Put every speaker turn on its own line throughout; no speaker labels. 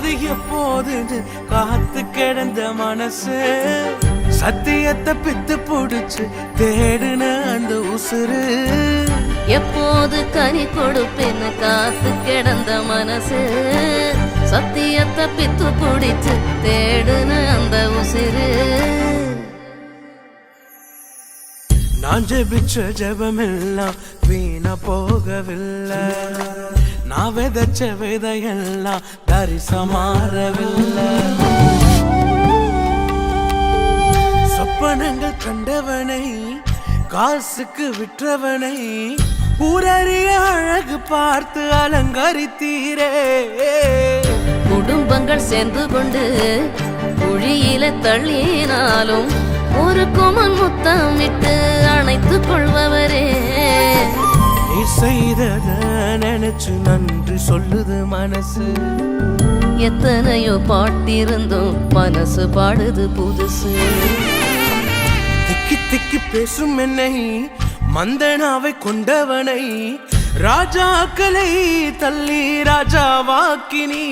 எப்போது எப்போது காத்து கிடந்த மனசு சத்தியத்தை பித்து புடிச்சு தேடுன அந்த உசுறு
எப்போது கனி கொடுப்பேன்னு காத்து கிடந்த மனசு சத்தியத்தை பித்து புடிச்சு தேடுன அந்த உசுறு
நான் ஜெபிச்ச ஜெபமெல்லாம் வீணா போகவில்லை நான் விதைச்ச விதையெல்லாம் தரிசமாறவில்லை சொப்பனங்கள் கண்டவனை காசுக்கு விற்றவனை ஊரறிய அழகு பார்த்து அலங்கரித்தீரே
குடும்பங்கள் சேர்ந்து கொண்டு குழியில தள்ளினாலும் ஒரு குமன் முத்தமிட்டு அணைத்துக் கொள்பவரே
நீ செய்தத நினைச்சு நன்றி சொல்லுது மனசு
எத்தனையோ பாட்டிருந்தும் மனசு பாடுது புதுசு
திக்கி திக்கி பேசும் என்னை மந்தனாவை கொண்டவனை ராஜாக்களை தள்ளி ராஜாவாக்கினி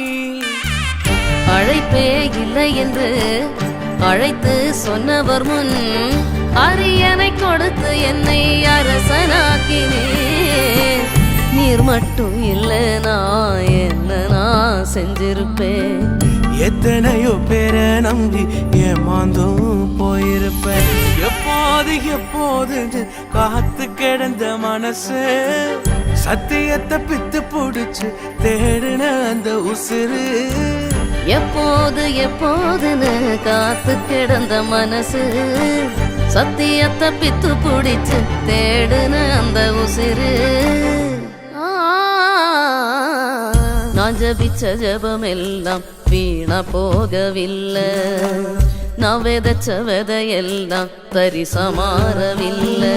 அழைப்பே இல்லை என்று அழைத்து சொன்னவர் முன் அரியணை கொடுத்து என்னை அரசனாக்கினே நீர் மட்டும் இல்லைனா என்ன நான் செஞ்சிருப்பேன்
எத்தனையோ பேரை நம்பி ஏமாந்தும் போயிருப்பேன் எப்போது எப்போது காத்து கிடந்த மனசு சத்தியத்தை பித்து புடிச்சு தேடுன அந்த உசுறு
எப்போது எப்போதுன்னு காத்து கிடந்த மனசு சத்தியத்தை பித்து புடிச்சு தேடுன அந்த உசிறு நான் ஜபிச்ச ஜபமெல்லாம் வீணா போகவில்லை நான் விதைச்ச விதையெல்லாம் தரிசமாறவில்லை